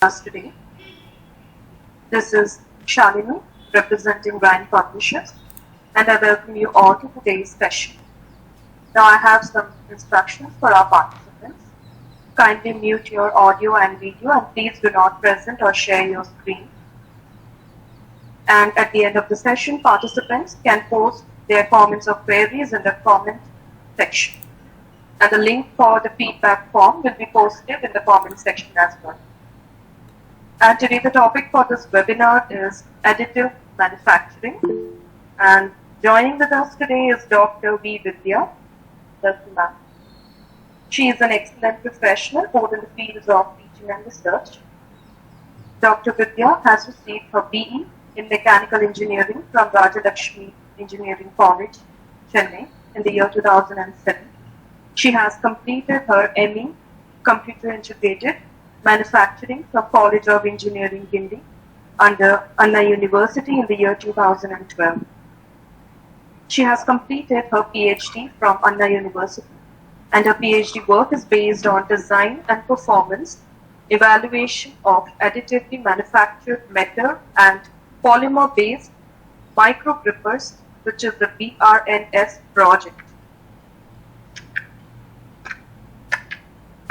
Us today. This is Shalini representing Ryan Publishers, and I welcome you all to today's session. Now I have some instructions for our participants. Kindly mute your audio and video, and please do not present or share your screen. And at the end of the session, participants can post their comments or queries in the comment section. And the link for the feedback form will be posted in the comment section as well. And today the topic for this webinar is additive manufacturing. And joining with us today is Dr. V. Vidya. Welcome, ma'am. She is an excellent professional both in the fields of teaching and research. Dr. Vidya has received her BE in Mechanical Engineering from Rajalakshmi Engineering College, Chennai in the year 2007. She has completed her ME, Computer Integrated Manufacturing from College of Engineering, Guindy, under Anna University in the year 2012. She has completed her PhD from Anna University, and her PhD work is based on design and performance evaluation of additively manufactured metal and polymer-based microgrippers, which is the BRNS project.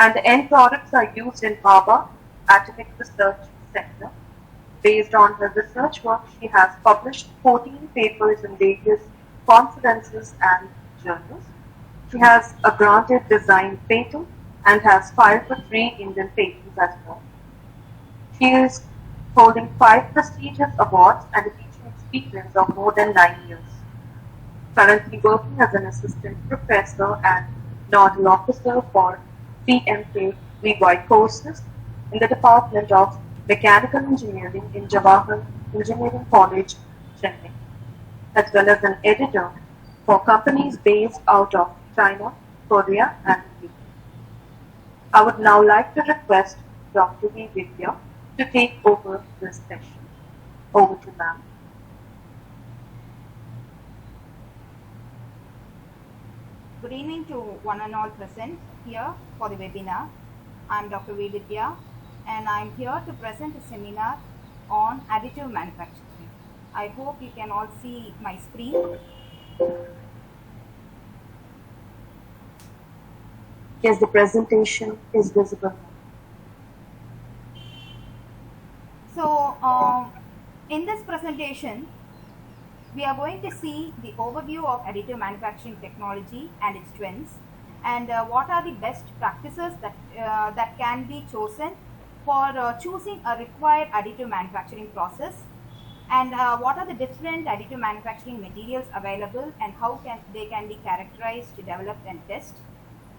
And the end products are used in Bhabha Atomic Research Center. Based on her research work, she has published 14 papers in various conferences and journals. She has a granted design patent and has filed for 3 Indian patents as well. She is holding 5 prestigious awards and a teaching experience of more than 9 years. Currently working as an assistant professor and nodal officer for PMK VY courses in the Department of Mechanical Engineering in Jawahar Engineering College, Chennai, as well as an editor for companies based out of China, Korea, and UK. I would now like to request Dr. V. Vidya to take over this session. Over to ma'am. Good evening to one and all present here for the webinar. I am Dr. V. Vidya, and I am here to present a seminar on additive manufacturing. I hope you can all see my screen. Yes, the presentation is visible. So, in this presentation, we are going to see the overview of additive manufacturing technology and its trends, and what are the best practices that can be chosen for choosing a required additive manufacturing process, and what are the different additive manufacturing materials available and how they can be characterized, developed, and test,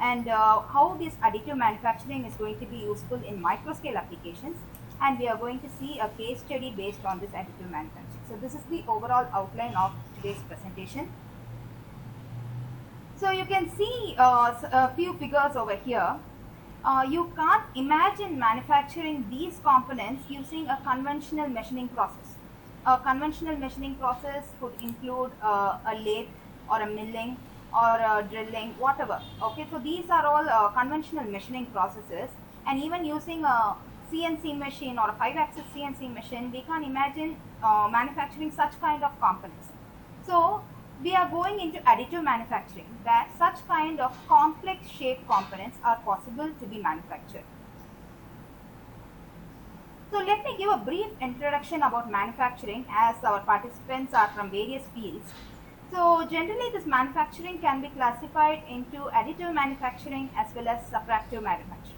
and how this additive manufacturing is going to be useful in microscale applications. And we are going to see a case study based on this additive manufacturing. So this is the overall outline of today's presentation. So you can see a few figures over here. You can't imagine manufacturing these components using a conventional machining process. A conventional machining process could include a lathe or a milling or drilling, whatever. Okay, so these are all conventional machining processes, and even using a CNC machine or a 5-axis CNC machine, we can't imagine manufacturing such kind of components. So we are going into additive manufacturing, that such kind of complex shape components are possible to be manufactured. So let me give a brief introduction about manufacturing, as our participants are from various fields. So generally this manufacturing can be classified into additive manufacturing as well as subtractive manufacturing.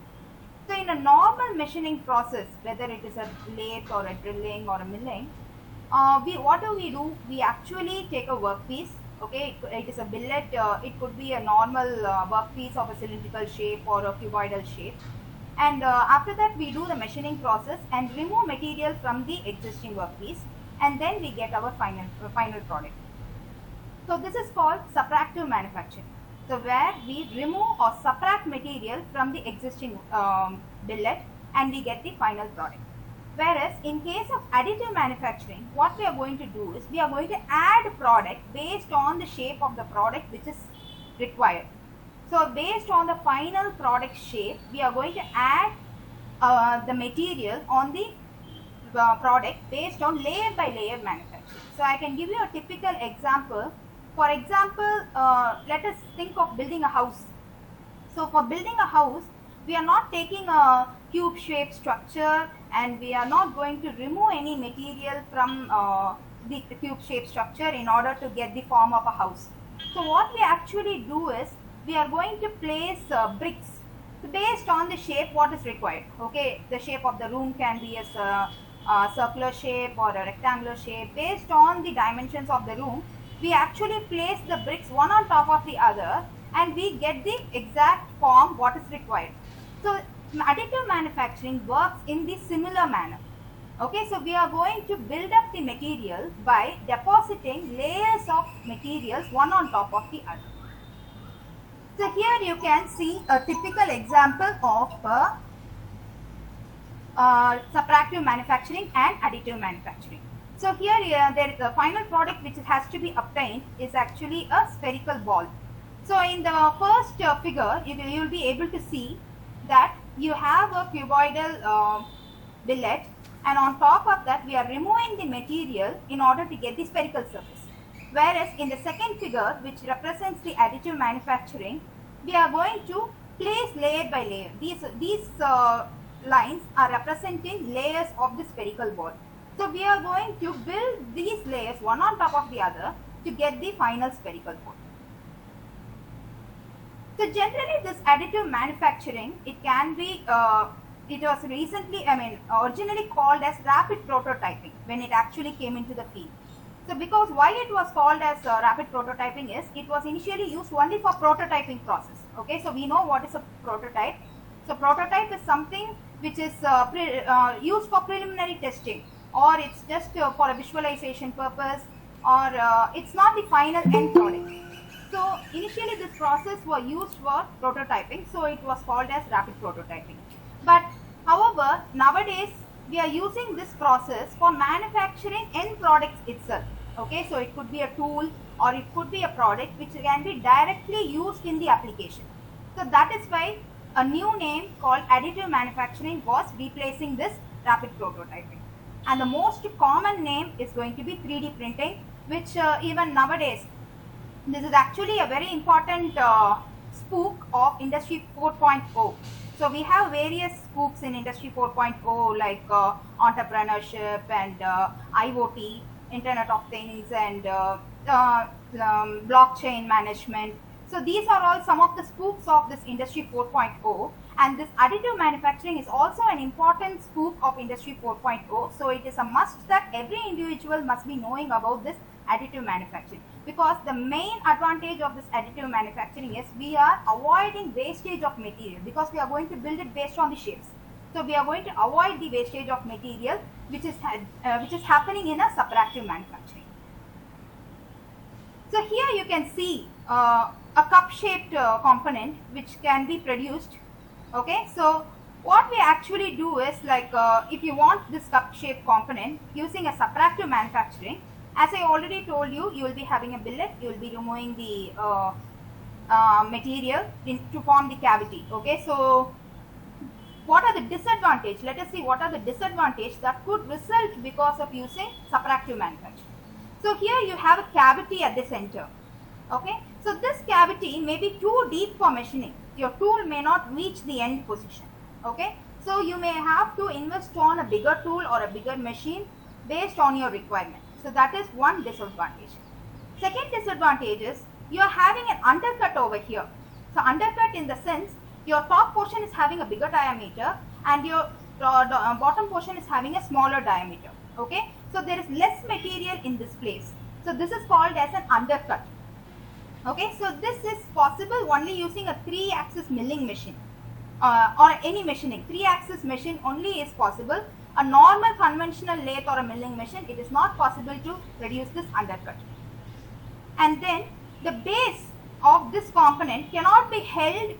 So in a normal machining process, whether it is a lathe or a drilling or a milling, what do? We actually take a workpiece. Okay, it is a billet. It could be a normal workpiece of a cylindrical shape or a cuboidal shape. And after that, we do the machining process and remove material from the existing workpiece, and then we get our final product. So this is called subtractive manufacturing. So where we remove or subtract material from the existing billet and we get the final product. Whereas in case of additive manufacturing, what we are going to do is we are going to add product based on the shape of the product which is required. So based on the final product shape, we are going to add the material on the product based on layer by layer manufacturing. So I can give you a typical example. For example, let us think of building a house. So for building a house, we are not taking a cube shaped structure and we are not going to remove any material from the cube shaped structure in order to get the form of a house. So what we actually do is we are going to place bricks based on the shape what is required. Okay, the shape of the room can be a circular shape or a rectangular shape. Based on the dimensions of the room, we actually place the bricks one on top of the other and we get the exact form what is required. So additive manufacturing works in the similar manner. Okay, so we are going to build up the material by depositing layers of materials one on top of the other. So here you can see a typical example of subtractive manufacturing and additive manufacturing. So here there is the final product which has to be obtained is actually a spherical ball. So in the first figure, you will be able to see that you have a cuboidal billet, and on top of that we are removing the material in order to get the spherical surface. Whereas in the second figure, which represents the additive manufacturing, we are going to place layer by layer. These lines are representing layers of the spherical ball. So we are going to build these layers one on top of the other to get the final spherical ball. So generally this additive manufacturing, it can be, it was recently, originally called as rapid prototyping when it actually came into the field. So because why it was called as rapid prototyping is, it was initially used only for prototyping process. Okay, so we know what is a prototype. So prototype is something which is used for preliminary testing, or it's just for a visualization purpose, or it's not the final end product. So initially this process was used for prototyping, so it was called as rapid prototyping. But however, nowadays we are using this process for manufacturing end products itself. Okay, so it could be a tool or it could be a product which can be directly used in the application. So that is why a new name called additive manufacturing was replacing this rapid prototyping. And the most common name is going to be 3D printing, which even nowadays, this is actually a very important spook of Industry 4.0. So we have various spooks in Industry 4.0 like entrepreneurship and IoT, Internet of Things, and blockchain management. So these are all some of the spooks of this Industry 4.0, and this additive manufacturing is also an important spook of Industry 4.0. So it is a must that every individual must be knowing about this additive manufacturing, because the main advantage of this additive manufacturing is we are avoiding wastage of material, because we are going to build it based on the shapes. So we are going to avoid the wastage of material which is happening in a subtractive manufacturing. So here you can see a cup-shaped component which can be produced. Okay, so what we actually do is, like if you want this cup-shaped component using a subtractive manufacturing, as I already told you, you will be having a billet, you will be removing the material to form the cavity. Okay, so what are the disadvantages? Let us see what are the disadvantages that could result because of using subtractive manufacturing. So here you have a cavity at the center. Okay, so this cavity may be too deep for machining. Your tool may not reach the end position. Okay, so you may have to invest on a bigger tool or a bigger machine based on your requirement. So that is one disadvantage. Second disadvantage is you are having an undercut over here. So undercut in the sense your top portion is having a bigger diameter and your bottom portion is having a smaller diameter. Okay, so there is less material in this place. So this is called as an undercut. Okay, so this is possible only using a 3-axis milling machine or any machining. 3-axis machine only is possible. A normal conventional lathe or a milling machine, it is not possible to produce this undercut. And then the base of this component cannot be held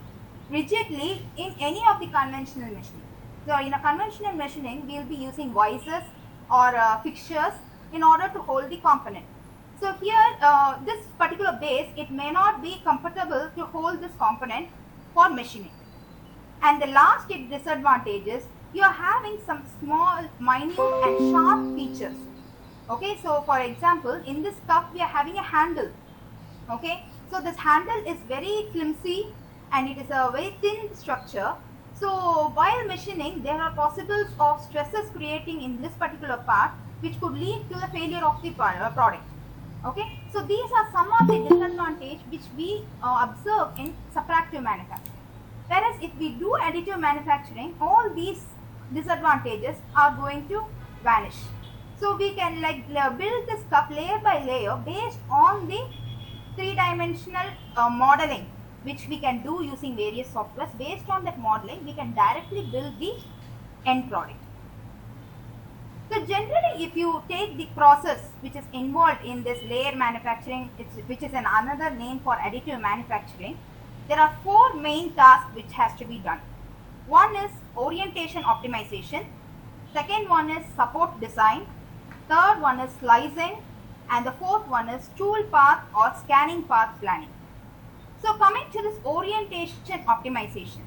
rigidly in any of the conventional machining. So in a conventional machining, we will be using vices or fixtures in order to hold the component. So here this particular base, it may not be comfortable to hold this component for machining. And the last disadvantage is you are having some small, minute and sharp features. Okay, so for example, in this cup we are having a handle. Okay, so this handle is very flimsy and it is a very thin structure. So while machining, there are possibles of stresses creating in this particular part, which could lead to the failure of the product. Okay, so these are some of the disadvantages which we observe in subtractive manufacturing. Whereas if we do additive manufacturing, all these disadvantages are going to vanish. So we can build this cup layer by layer based on the three-dimensional modeling, which we can do using various softwares. Based on that modeling, we can directly build the end product. So generally, if you take the process which is involved in this layer manufacturing, which is another name for additive manufacturing, there are four main tasks which has to be done. One is orientation optimization, second one is support design, third one is slicing, and the fourth one is tool path or scanning path planning. So coming to this orientation optimization,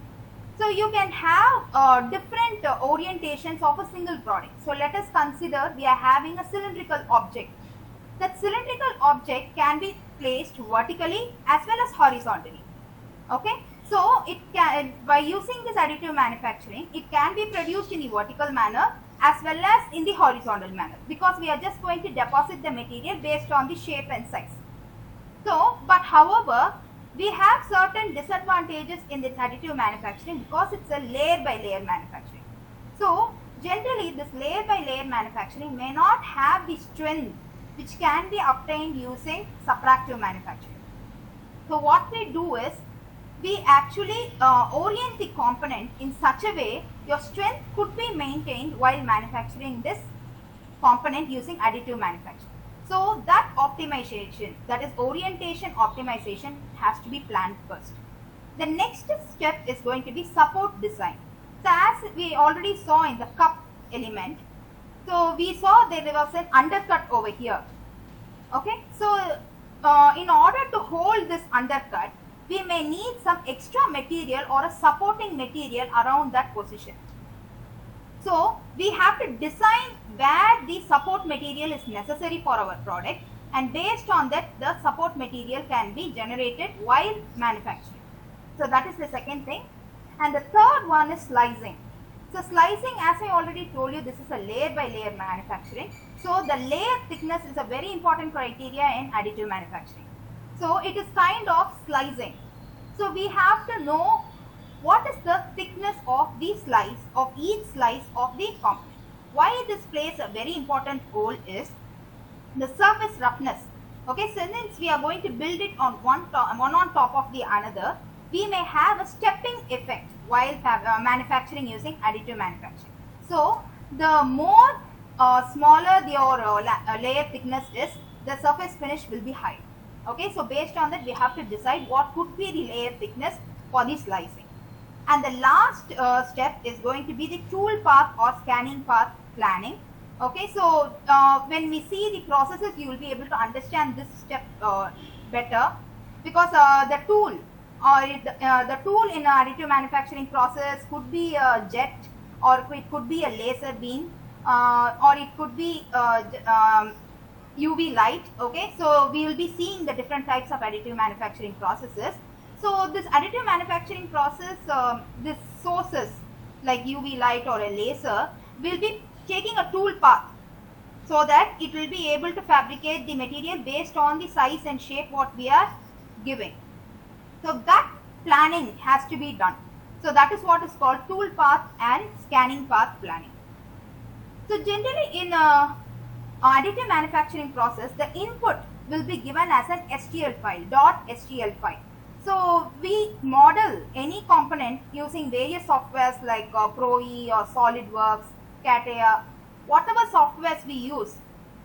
so you can have different orientations of a single product. So let us consider we are having a cylindrical object. That cylindrical object can be placed vertically as well as horizontally. Okay, so it can, by using this additive manufacturing, it can be produced in the vertical manner as well as in the horizontal manner, because we are just going to deposit the material based on the shape and size. So, but however, we have certain disadvantages in this additive manufacturing because it's a layer by layer manufacturing. So generally this layer by layer manufacturing may not have the strength which can be obtained using subtractive manufacturing. So what we do is, we actually orient the component in such a way your strength could be maintained while manufacturing this component using additive manufacturing. So that optimization, that is orientation optimization, has to be planned first. The next step is going to be support design. So as we already saw in the cup element, so we saw there was an undercut over here. Okay, so in order to hold this undercut, we may need some extra material or a supporting material around that position. So we have to design where the support material is necessary for our product, and based on that the support material can be generated while manufacturing. So that is the second thing. And the third one is slicing. So slicing, as I already told you, this is a layer by layer manufacturing. So the layer thickness is a very important criteria in additive manufacturing. So it is kind of slicing. So we have to know what is the thickness of the slice, of each slice of the component. Why this plays a very important role is the surface roughness. Okay, so since we are going to build it on one on top of the another, we may have a stepping effect while manufacturing using additive manufacturing. So the more smaller your layer thickness is, the surface finish will be high. Okay, so based on that we have to decide what could be the layer thickness for the slicing. And the last step is going to be the tool path or scanning path planning. Okay, so when we see the processes, you will be able to understand this step better, because the tool the tool in additive manufacturing process could be a jet, or it could be a laser beam, or it could be UV light. Okay, so we will be seeing the different types of additive manufacturing processes. So this additive manufacturing process, this sources like UV light or a laser will be taking a tool path, so that it will be able to fabricate the material based on the size and shape what we are giving. So that planning has to be done. So that is what is called tool path and scanning path planning. So generally in additive manufacturing process, the input will be given as an STL file, .stl file. So we model any component using various softwares like Pro-E or SolidWorks, CATIA, whatever softwares we use,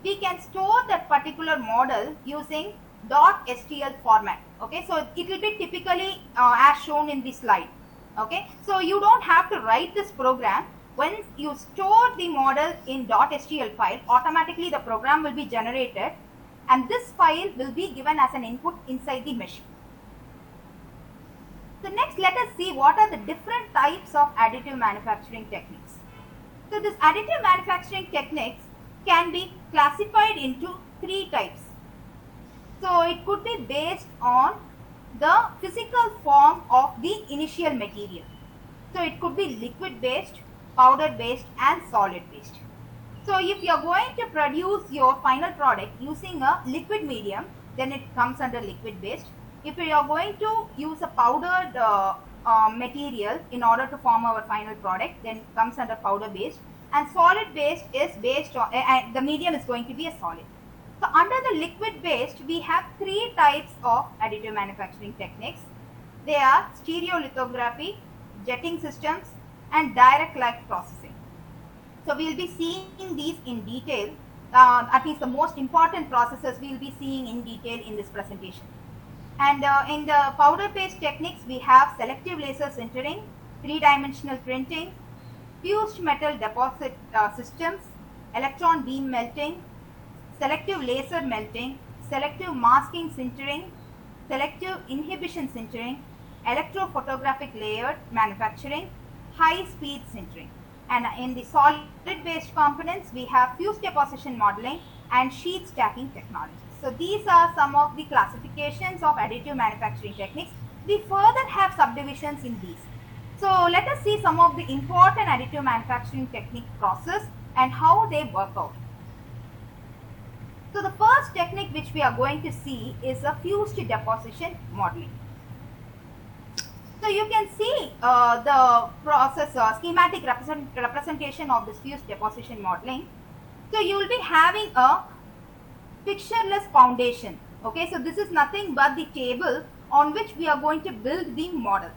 we can store that particular model using .stl format. Okay, so it will be typically as shown in the slide. Okay, so you don't have to write this program. When you store the model in .stl file, automatically the program will be generated, and this file will be given as an input inside the machine. So next, let us see what are the different types of additive manufacturing techniques. So this additive manufacturing techniques can be classified into three types. So it could be based on the physical form of the initial material. So it could be liquid based, powder based and solid based. So if you are going to produce your final product using a liquid medium, then it comes under liquid based. If you are going to use a powdered material in order to form our final product, then it comes under powder based. And solid based is based on, and the medium is going to be a solid. So under the liquid based, we have three types of additive manufacturing techniques. They are stereolithography, jetting systems, and direct light processing. So we will be seeing these in detail. At least the most important processes we will be seeing in detail in this presentation. And in the powder paste techniques, we have selective laser sintering, three-dimensional printing, fused metal deposit systems, electron beam melting, selective laser melting, selective masking sintering, selective inhibition sintering, electrophotographic layered manufacturing, high speed sintering. And in the solid based components, we have fused deposition modeling and sheet stacking technologies. So these are some of the classifications of additive manufacturing techniques. We further have subdivisions in these. So let us see some of the important additive manufacturing technique process and how they work out. So the first technique which we are going to see is a fused deposition modeling. So you can see the process schematic representation of this fused deposition modeling. So you will be having a fixtureless foundation. Okay, so this is nothing but the table on which we are going to build the model.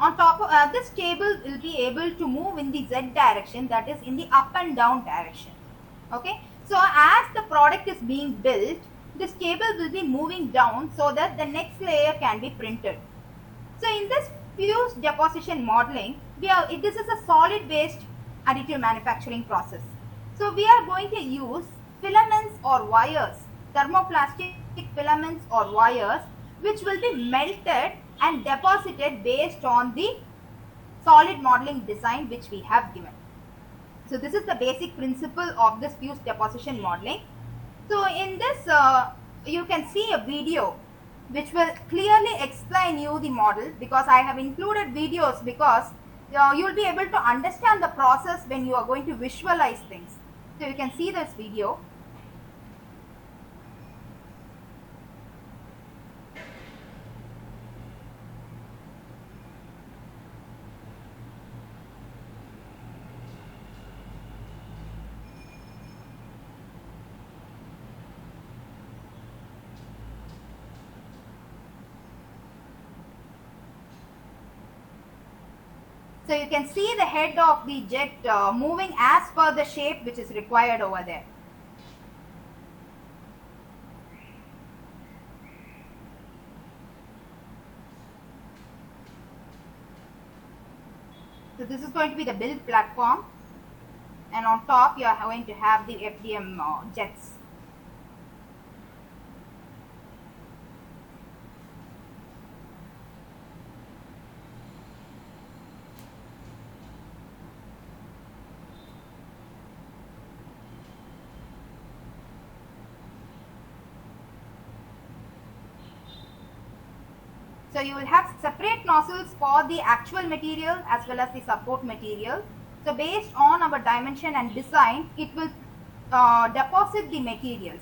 On top of this table will be able to move in the z direction, that is in the up and down direction. Okay, so as the product is being built, this table will be moving down so that the next layer can be printed. So in this fused deposition modeling, this is a solid based additive manufacturing process. So we are going to use filaments or wires, thermoplastic filaments or wires, which will be melted and deposited based on the solid modeling design which we have given. So this is the basic principle of this fused deposition modeling. So in this, you can see a video which will clearly explain you the model, because I have included videos because you will be able to understand the process when you are going to visualize things. So you can see this video. So you can see the head of the jet moving as per the shape which is required over there. So this is going to be the build platform, and on top you are going to have the FDM jets. So you will have separate nozzles for the actual material as well as the support material. So based on our dimension and design, it will deposit the materials.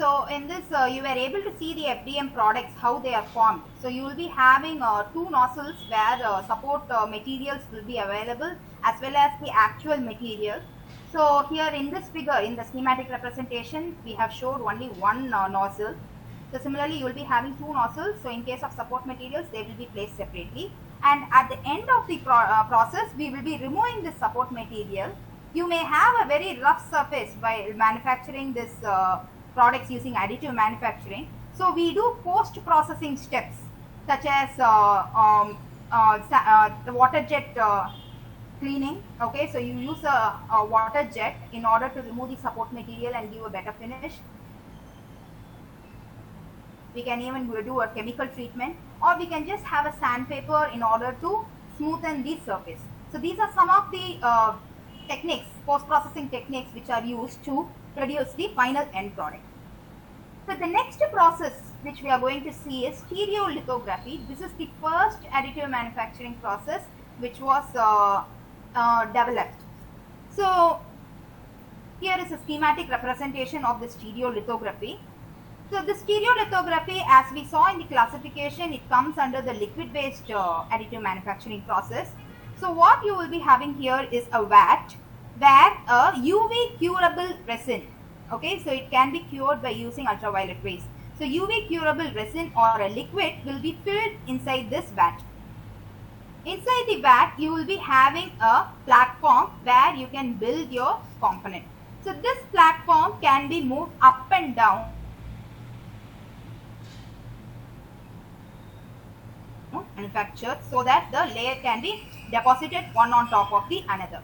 So in this, you were able to see the FDM products, how they are formed. So you will be having two nozzles where support materials will be available as well as the actual material. So here in this figure, in the schematic representation, we have showed only one nozzle. So similarly, you will be having two nozzles. So in case of support materials, they will be placed separately. And at the end of the process, we will be removing this support material. You may have a very rough surface by manufacturing this products using additive manufacturing. So we do post-processing steps such as the water jet cleaning. Okay, so you use a water jet in order to remove the support material and give a better finish. We can even do a chemical treatment, or we can just have a sandpaper in order to smoothen the surface. So these are some of the techniques, post-processing techniques, which are used to produce the final end product. So the next process which we are going to see is stereolithography. This is the first additive manufacturing process which was developed. So here is a schematic representation of the stereolithography. So the stereolithography, as we saw in the classification, it comes under the liquid-based additive manufacturing process. So what you will be having here is a vat where a UV curable resin, okay, so it can be cured by using ultraviolet rays. So UV curable resin or a liquid will be filled inside this vat. Inside the vat, you will be having a platform where you can build your component. So this platform can be moved up and down manufactured so that the layer can be deposited one on top of the another.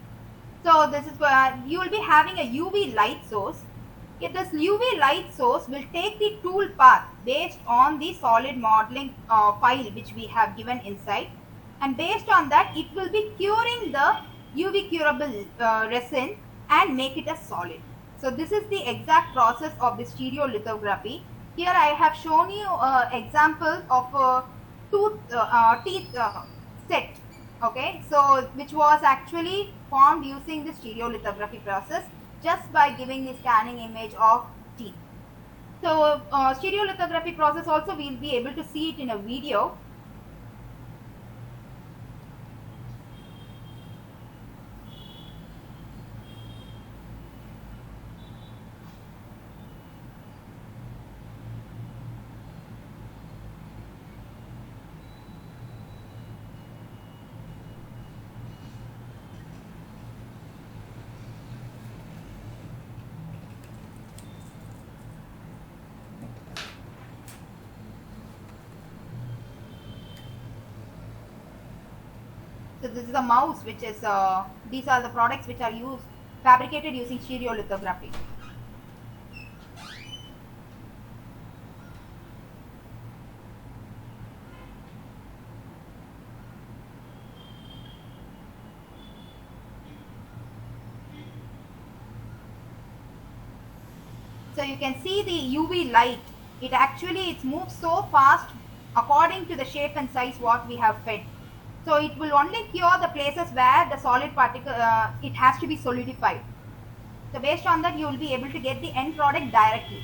So this is where you will be having a UV light source. This UV light source will take the tool path based on the solid modeling file which we have given inside, and based on that it will be curing the UV curable resin and make it a solid. So this is the exact process of the stereolithography. Here I have shown you example of a teeth set, okay, so which was actually formed using the stereolithography process just by giving the scanning image of teeth. So stereolithography process also we will be able to see it in a video. So this is a mouse which is, these are the products which are used, fabricated using stereolithography. So you can see the UV light, it moves so fast according to the shape and size what we have fed. So it will only cure the places where the solid particle, it has to be solidified. So based on that you will be able to get the end product directly.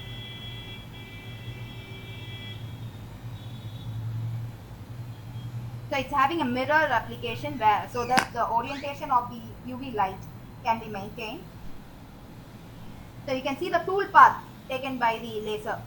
So it's having a mirror application where, so that the orientation of the UV light can be maintained. So you can see the tool path taken by the laser.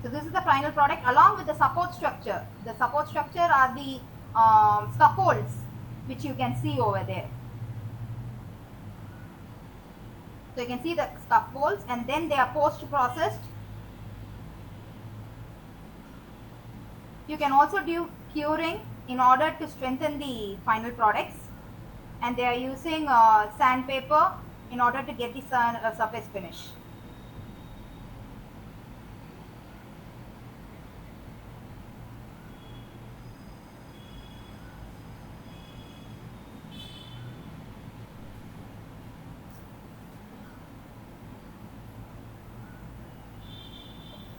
So this is the final product along with the support structure. The support structure are the scaffolds which you can see over there. So you can see the scaffolds and then they are post processed. You can also do curing in order to strengthen the final products, and they are using sandpaper in order to get the surface finish.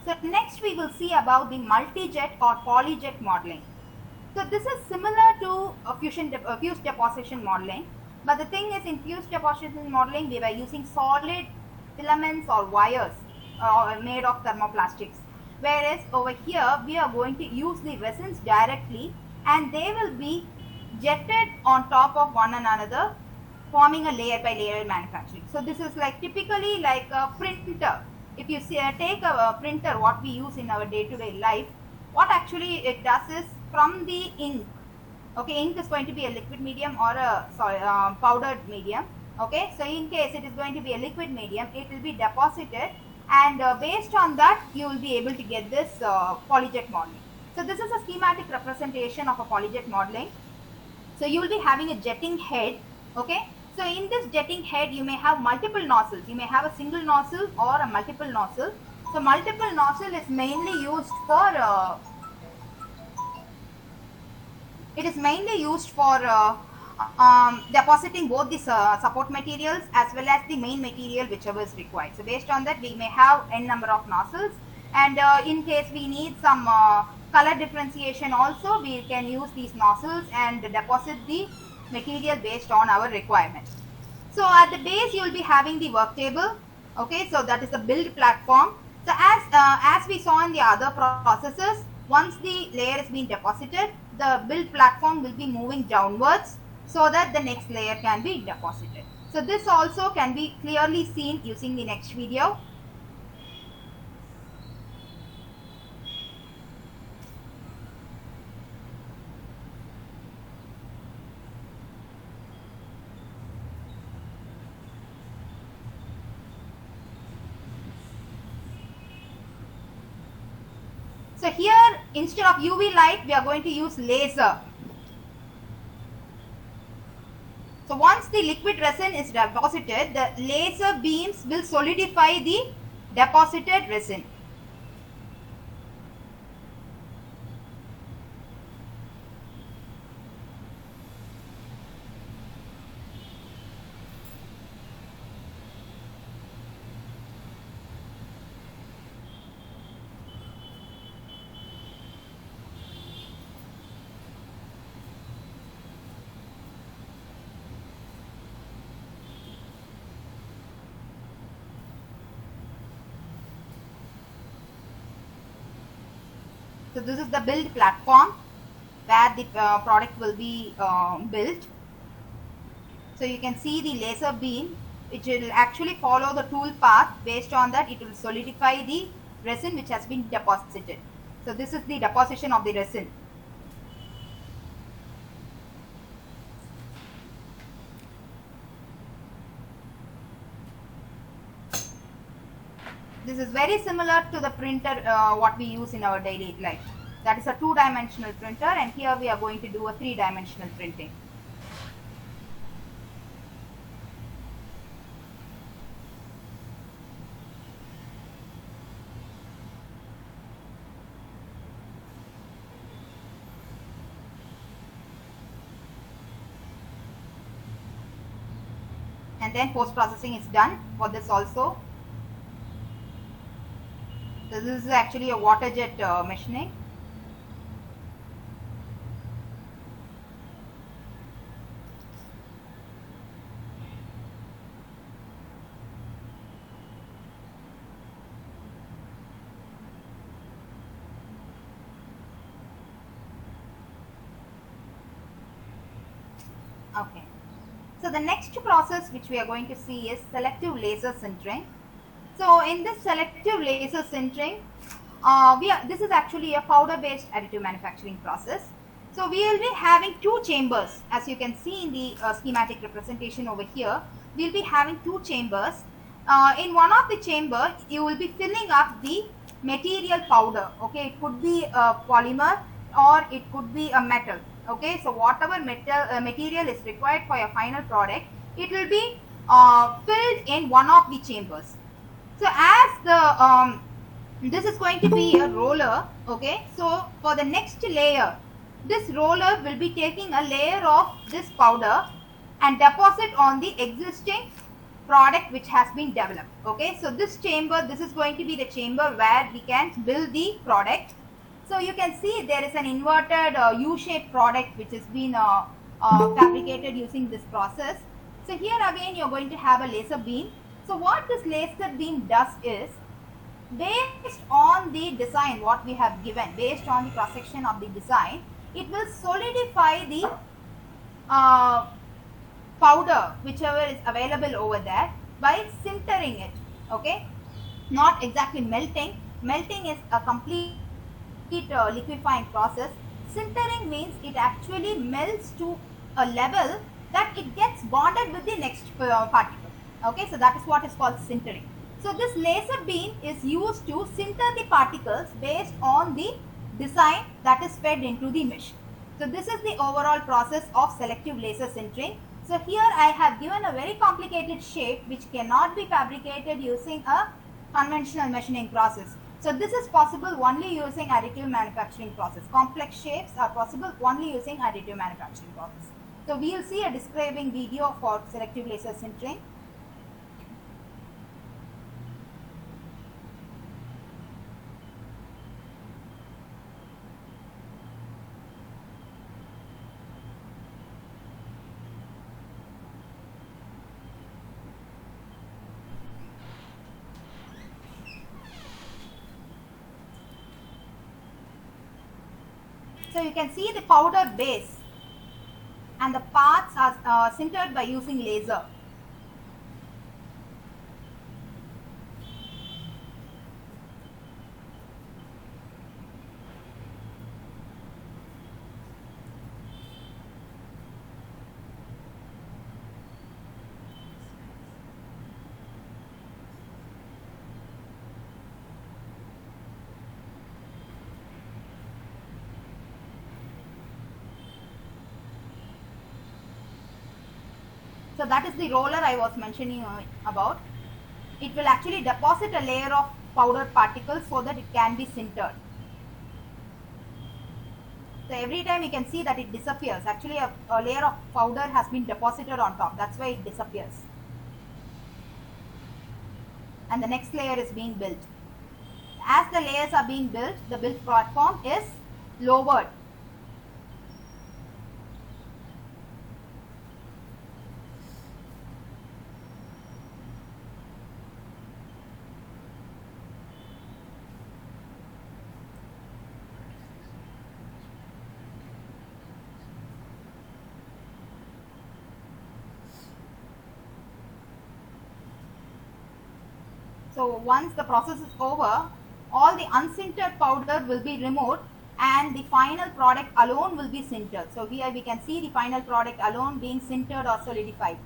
So next we will see about the multi-jet or polyjet modeling. So this is similar to fused deposition modeling, but the thing is, in fused deposition modeling we were using solid filaments or wires made of thermoplastics, whereas over here we are going to use the resins directly, and they will be jetted on top of one another, forming a layer by layer manufacturing. So this is like typically like a printer. If you see, take a printer, what we use in our day-to-day life, what actually it does is, from the ink, okay, ink is going to be a liquid medium or a powdered medium. Okay, so in case it is going to be a liquid medium, it will be deposited, and based on that you will be able to get this polyjet modeling. So this is a schematic representation of a polyjet modeling. So you will be having a jetting head. Okay, so in this jetting head you may have multiple nozzles. You may have a single nozzle or a multiple nozzle. So multiple nozzle is mainly used for depositing both the support materials as well as the main material whichever is required. So based on that we may have n number of nozzles, and in case we need some color differentiation also, we can use these nozzles and deposit the material based on our requirement. So at the base you will be having the work table. Okay, so that is the build platform. So as we saw in the other processes, once the layer has been deposited, the build platform will be moving downwards so that the next layer can be deposited. So this also can be clearly seen using the next video. So here, instead of UV light, we are going to use laser. So once the liquid resin is deposited, the laser beams will solidify the deposited resin. So this is the build platform where the product will be built. So you can see the laser beam, which will actually follow the tool path. Based on that, it will solidify the resin which has been deposited. So this is the deposition of the resin. This is very similar to the printer what we use in our daily life. That is a 2-dimensional printer, and here we are going to do a 3-dimensional printing. And then post processing is done for this also. So this is actually a water jet machining. Okay. So the next process which we are going to see is selective laser sintering. So in this selective laser sintering, this is actually a powder-based additive manufacturing process. So we will be having 2 chambers, as you can see in the schematic representation over here. We will be having 2 chambers. In one of the chamber, you will be filling up the material powder. Okay, it could be a polymer or it could be a metal. Okay, so whatever material is required for your final product, it will be filled in one of the chambers. So as the this is going to be a roller. Okay, so for the next layer, this roller will be taking a layer of this powder and deposit on the existing product which has been developed. Okay, so this chamber, this is going to be the chamber where we can build the product. So you can see there is an inverted U-shaped product which has been fabricated using this process. So here again you're going to have a laser beam. So what this laser beam does is, based on the design what we have given, based on the cross section of the design, it will solidify the powder whichever is available over there by sintering it. Okay, not exactly melting. Melting is a complete liquefying process. Sintering means it actually melts to a level that it gets bonded with the next particle. Okay, so that is what is called sintering. So this laser beam is used to sinter the particles based on the design that is fed into the mesh. So this is the overall process of selective laser sintering. So here I have given a very complicated shape which cannot be fabricated using a conventional machining process. So this is possible only using additive manufacturing process. Complex shapes are possible only using additive manufacturing process. So we will see a describing video for selective laser sintering. So you can see the powder base and the parts are sintered by using laser. So that is the roller I was mentioning about. It will actually deposit a layer of powder particles so that it can be sintered. So every time you can see that it disappears. Actually a layer of powder has been deposited on top. That's why it disappears. And the next layer is being built. As the layers are being built, the build platform is lowered. So once the process is over, all the unsintered powder will be removed and the final product alone will be sintered. So here we can see the final product alone being sintered or solidified.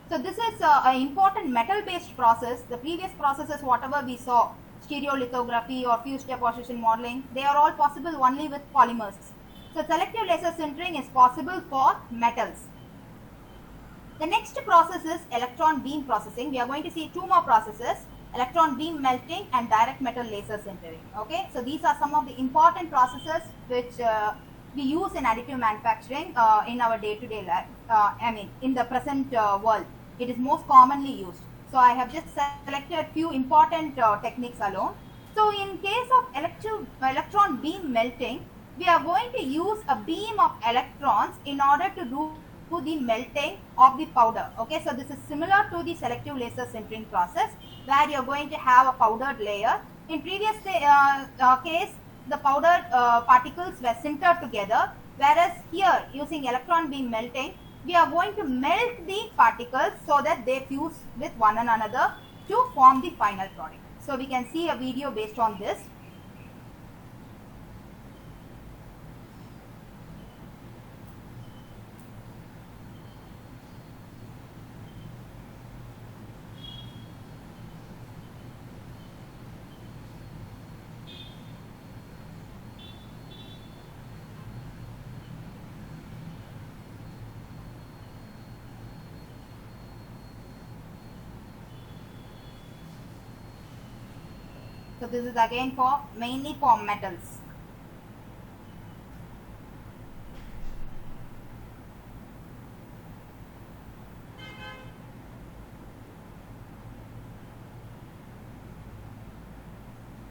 So this is an important metal based process. The previous processes whatever we saw, stereolithography or fused deposition modeling, they are all possible only with polymers. So selective laser sintering is possible for metals. The next process is electron beam processing. We are going to see two more processes, electron beam melting and direct metal laser sintering. Okay, so these are some of the important processes which we use in additive manufacturing in our day-to-day life. In the present world, it is most commonly used. So I have just selected few important techniques alone. So in case of electron beam melting, we are going to use a beam of electrons in order to do the melting of the powder. Okay, so this is similar to the selective laser sintering process where you are going to have a powdered layer. In previous case, the powdered particles were sintered together, whereas here using electron beam melting, we are going to melt the particles so that they fuse with one another to form the final product. So we can see a video based on this. So this is again for mainly for metals.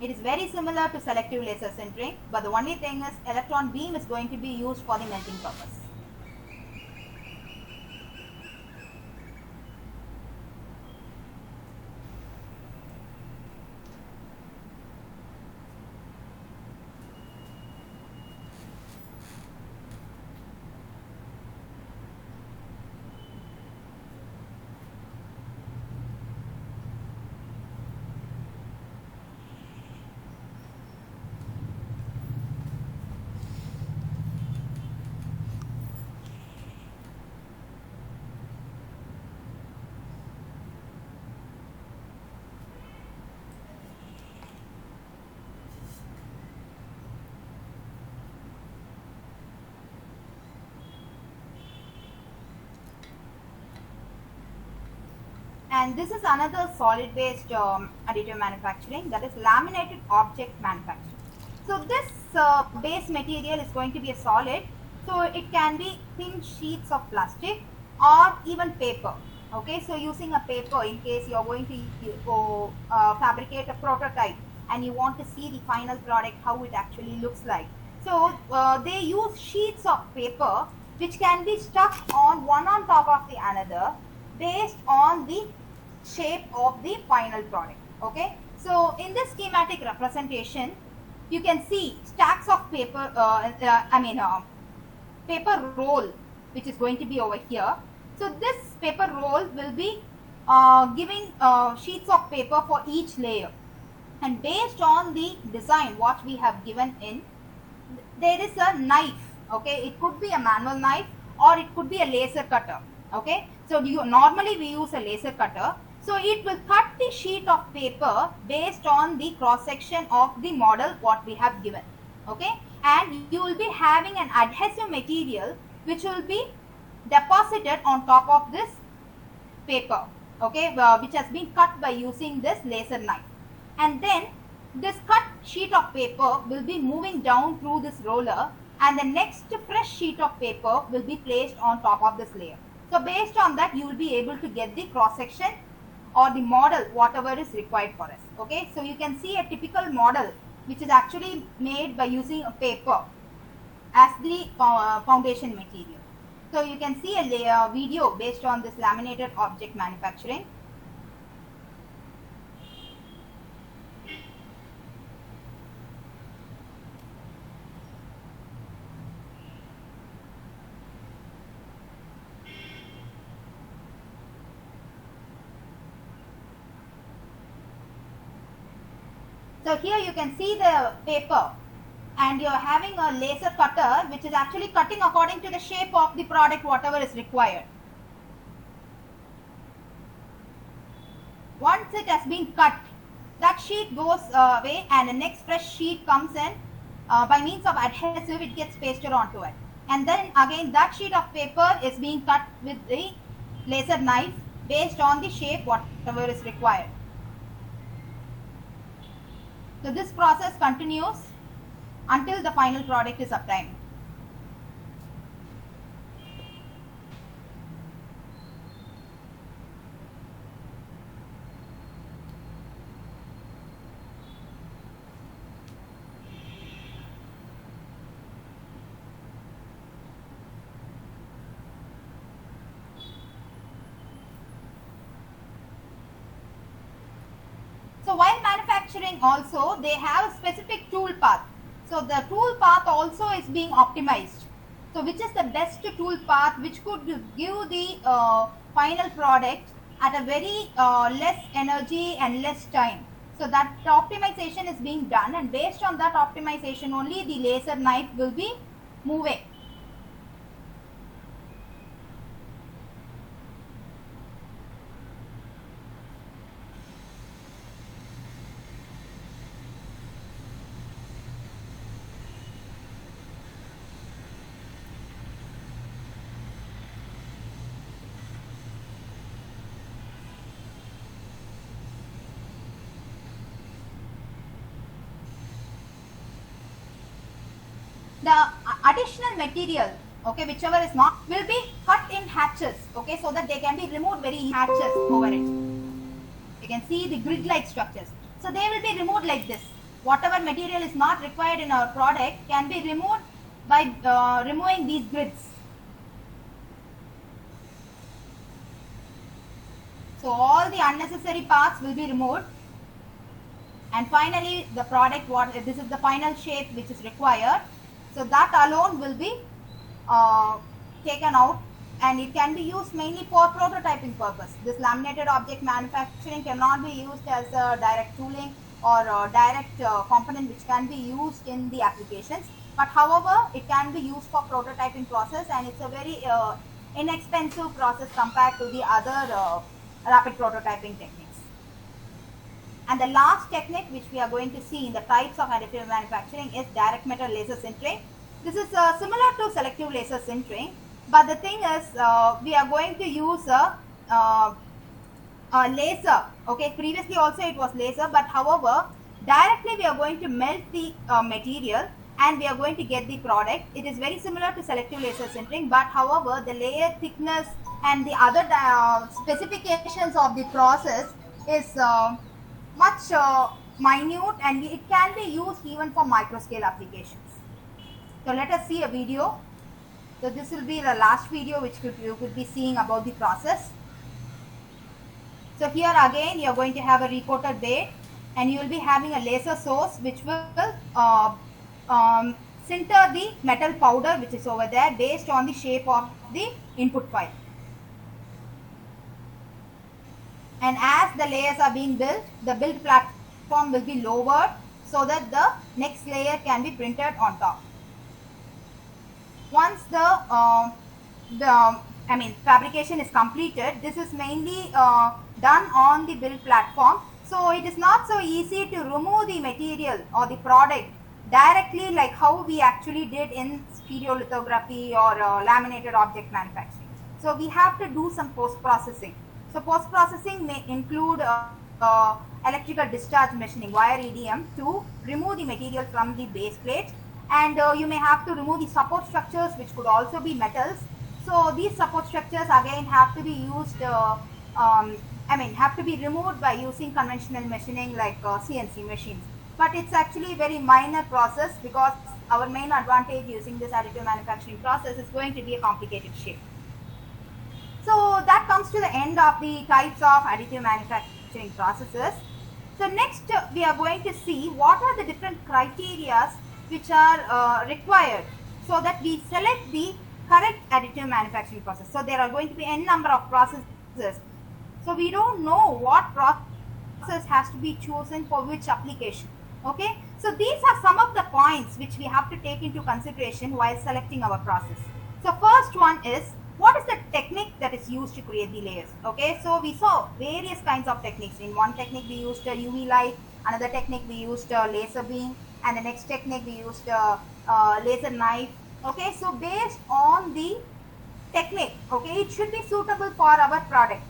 It is very similar to selective laser sintering, but the only thing is electron beam is going to be used for the melting purpose. And this is another solid based additive manufacturing, that is laminated object manufacturing. So this base material is going to be a solid, so it can be thin sheets of plastic or even paper. Okay, so using a paper in case you are going to go fabricate a prototype and you want to see the final product, how it actually looks like. So they use sheets of paper which can be stuck on one on top of the another based on the shape of the final product. Okay, so in this schematic representation you can see stacks of paper, paper roll which is going to be over here. So this paper roll will be giving sheets of paper for each layer, and based on the design what we have given in, there is a knife. Okay, it could be a manual knife or it could be a laser cutter. Okay, so normally we use a laser cutter. So it will cut the sheet of paper based on the cross section of the model what we have given. Okay, and you will be having an adhesive material which will be deposited on top of this paper. Okay, which has been cut by using this laser knife, and then this cut sheet of paper will be moving down through this roller, and the next fresh sheet of paper will be placed on top of this layer. So based on that you will be able to get the cross section or the model whatever is required for us. Okay, so you can see a typical model which is actually made by using a paper as the foundation material. So you can see a video based on this laminated object manufacturing. So here you can see the paper, and you are having a laser cutter which is actually cutting according to the shape of the product whatever is required. Once it has been cut, that sheet goes away and the next fresh sheet comes in. By means of adhesive it gets pasted onto it, and then again that sheet of paper is being cut with the laser knife based on the shape whatever is required. So this process continues until the final product is obtained. So while manufacturing also, they have a specific tool path. So the tool path also is being optimized. So which is the best tool path which could give the final product at a very less energy and less time. So that optimization is being done, and based on that optimization only the laser knife will be moving. The additional material, okay, whichever is not, will be cut in hatches, okay, so that they can be removed very hatches over it. You can see the grid like structures, so they will be removed like this. whatever material is not required in our product can be removed by removing these grids. So all the unnecessary parts will be removed, and finally the product, what this is the final shape which is required, so that alone will be taken out, and it can be used mainly for prototyping purpose. This laminated object manufacturing cannot be used as a direct tooling or a direct component which can be used in the applications, but however it can be used for prototyping process, and it's a very inexpensive process compared to the other rapid prototyping techniques. And the last technique which we are going to see in the types of additive manufacturing is direct metal laser sintering. This is similar to selective laser sintering, but the thing is we are going to use a laser. Okay, previously also it was laser, but however directly we are going to melt the material and we are going to get the product. It is very similar to selective laser sintering, but however the layer thickness and the other specifications of the process is much minute, and it can be used even for micro scale applications. So let us see a video. So this will be the last video which you could be seeing about the process. So here again you are going to have a recoated bed, and you will be having a laser source which will sinter the metal powder which is over there based on the shape of the input file. And as the layers are being built, the build platform will be lowered so that the next layer can be printed on top. Once the fabrication is completed, this is mainly done on the build platform. So it is not so easy to remove the material or the product directly like how we actually did in stereolithography or laminated object manufacturing. So we have to do some post-processing. So post-processing may include electrical discharge machining, wire EDM, to remove the material from the base plate, and you may have to remove the support structures which could also be metals. So these support structures again have to be used, have to be removed by using conventional machining like CNC machines. But it's actually a very minor process, because our main advantage using this additive manufacturing process is going to be a complicated shape. So that comes to the end of the types of additive manufacturing processes. So next we are going to see what are the different criteria which are required so that we select the correct additive manufacturing process. So there are going to be n number of processes. So we don't know what process has to be chosen for which application. Okay, so these are some of the points which we have to take into consideration while selecting our process. So first one is, what is the technique that is used to create the layers? Okay, so we saw various kinds of techniques. In one technique we used a UV light, another technique we used a laser beam, and the next technique we used a laser knife. Okay, so based on the technique, okay, it should be suitable for our product.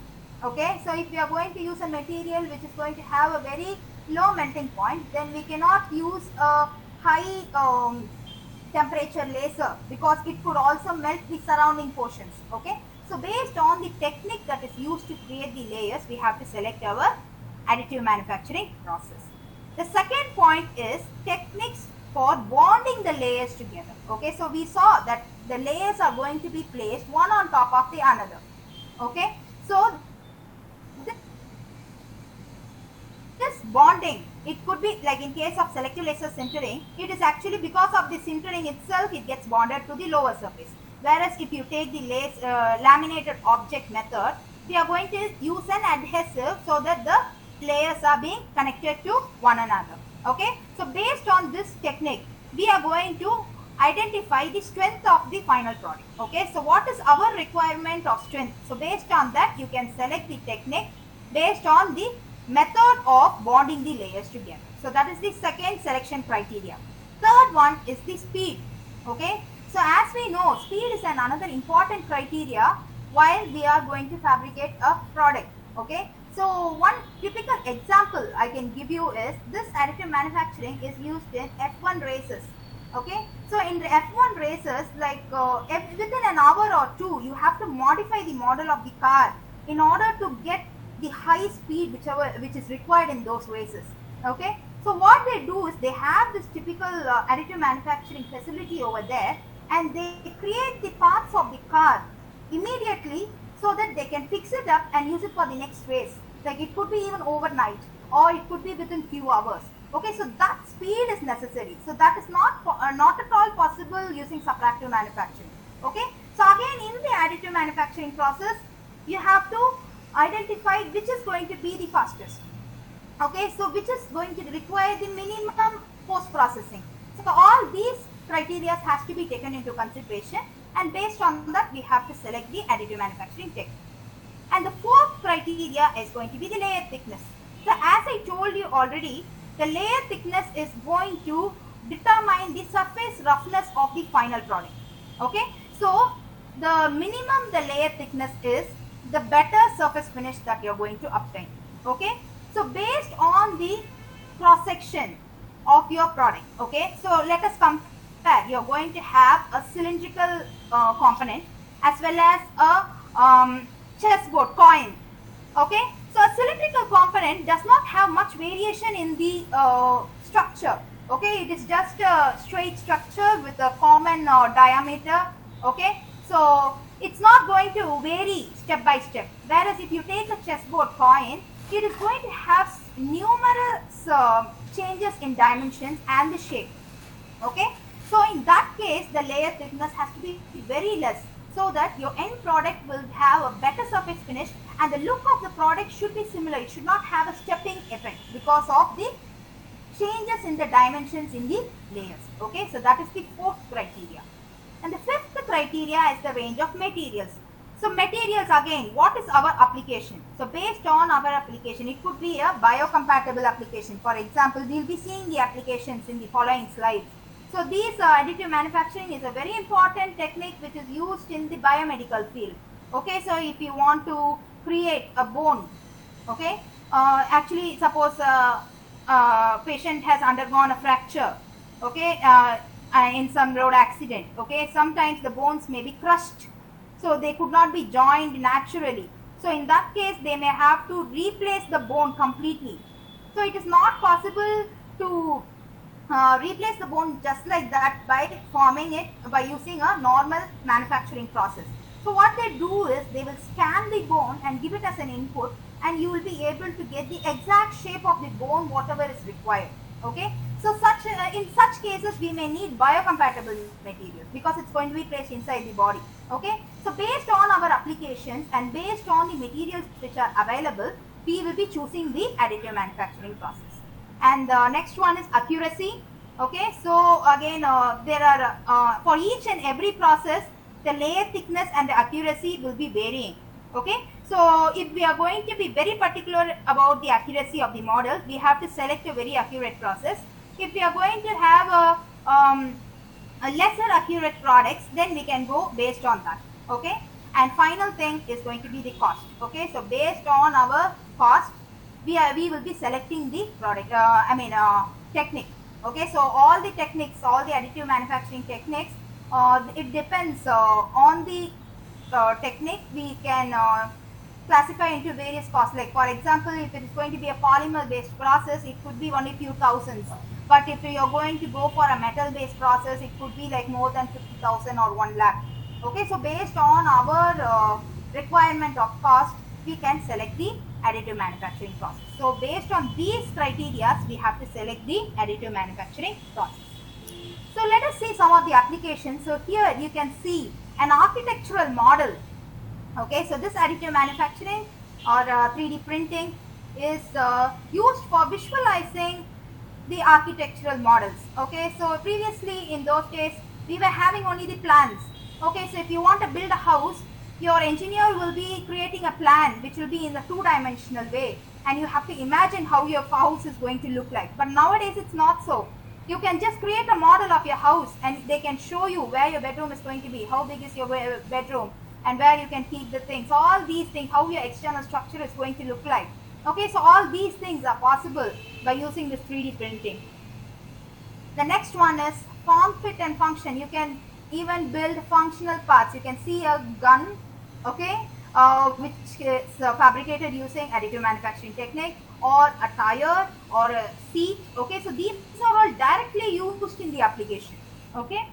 Okay, so if we are going to use a material which is going to have a very low melting point, then we cannot use a high temperature laser, because it could also melt the surrounding portions. Okay, so based on the technique that is used to create the layers, we have to select our additive manufacturing process. The second point is techniques for bonding the layers together. Okay, so we saw that the layers are going to be placed one on top of the another. Okay, so this bonding, it could be like in case of selective laser sintering, it is actually because of the sintering itself it gets bonded to the lower surface. Whereas if you take the laminated object method, we are going to use an adhesive so that the layers are being connected to one another. Okay, so based on this technique, we are going to identify the strength of the final product. Okay, so what is our requirement of strength? So based on that, you can select the technique based on the method of bonding the layers together. So that is the second selection criteria. Third one is the speed. Okay, so as we know, speed is another important criteria while we are going to fabricate a product. Okay, so one typical example I can give you is this additive manufacturing is used in F1 races. Okay, so in the F1 races, like within an hour or two, you have to modify the model of the car in order to get the high speed which is required in those races. Okay, So what they do is they have this typical additive manufacturing facility over there, and they create the parts of the car immediately so that they can fix it up and use it for the next phase. Like it could be even overnight, or it could be within few hours. Okay, so that speed is necessary. So that is not at all possible using subtractive manufacturing. Okay, so again in the additive manufacturing process, you have to identify which is going to be the fastest. Okay, so which is going to require the minimum post processing. So all these criteria has to be taken into consideration, and based on that we have to select the additive manufacturing technique. And the fourth criteria is going to be the layer thickness. So as I told you already, the layer thickness is going to determine the surface roughness of the final product. Okay, so the minimum the layer thickness is, the better surface finish that you're going to obtain. Okay, so based on the cross section of your product, okay, so let us compare. You're going to have a cylindrical component as well as a chessboard coin. Okay, so a cylindrical component does not have much variation in the structure. Okay, it is just a straight structure with a common diameter. Okay, so it's not going to vary step by step. Whereas if you take a chessboard coin, it is going to have numerous changes in dimensions and the shape. Okay, so in that case the layer thickness has to be very less, so that your end product will have a better surface finish, and the look of the product should be similar. It should not have a stepping effect because of the changes in the dimensions in the layers. Okay, so that is the fourth criteria. And the fifth criteria is the range of materials. So materials, again, what is our application? So based on our application, it could be a biocompatible application. For example, we will be seeing the applications in the following slides. So these additive manufacturing is a very important technique which is used in the biomedical field. Okay, so if you want to create a bone, okay, actually suppose patient has undergone a fracture, okay, in some road accident, okay, sometimes the bones may be crushed, so they could not be joined naturally. So in that case they may have to replace the bone completely. So it is not possible to replace the bone just like that by forming it by using a normal manufacturing process. So what they do is they will scan the bone and give it as an input, and you will be able to get the exact shape of the bone whatever is required. Okay, so in such cases we may need biocompatible materials because it's going to be placed inside the body. Okay, so based on our applications and based on the materials which are available, we will be choosing the additive manufacturing process. And the next one is accuracy. Okay, so again there are for each and every process the layer thickness and the accuracy will be varying. Okay, so if we are going to be very particular about the accuracy of the model, we have to select a very accurate process. If we are going to have a lesser accurate products, then we can go based on that. Okay, and final thing is going to be the cost. Okay, so based on our cost, we will be selecting the product, technique. Okay, so all the techniques, all the additive manufacturing techniques, it depends on the technique. We can classify into various costs. Like for example, if it is going to be a polymer based process, it could be only few thousands. But if you are going to go for a metal based process, it could be like more than 50,000 or 1 lakh. Okay, so based on our requirement of cost, we can select the additive manufacturing process. So based on these criteria, we have to select the additive manufacturing process. So let us see some of the applications. So here you can see an architectural model. Okay, so this additive manufacturing or 3D printing is used for visualizing the architectural models. Okay, so previously in those days we were having only the plans. Okay, so if you want to build a house, your engineer will be creating a plan which will be in a two-dimensional way, and you have to imagine how your house is going to look like. But nowadays it's not so. You can just create a model of your house and they can show you where your bedroom is going to be, how big is your bedroom, and where you can keep the things, all these things, how your external structure is going to look like. Okay, so all these things are possible by using this 3D printing. The next one is form, fit and function. You can even build functional parts. You can see a gun, okay, which is fabricated using additive manufacturing technique, or a tire or a seat. Okay, so these are all directly used in the application. Okay,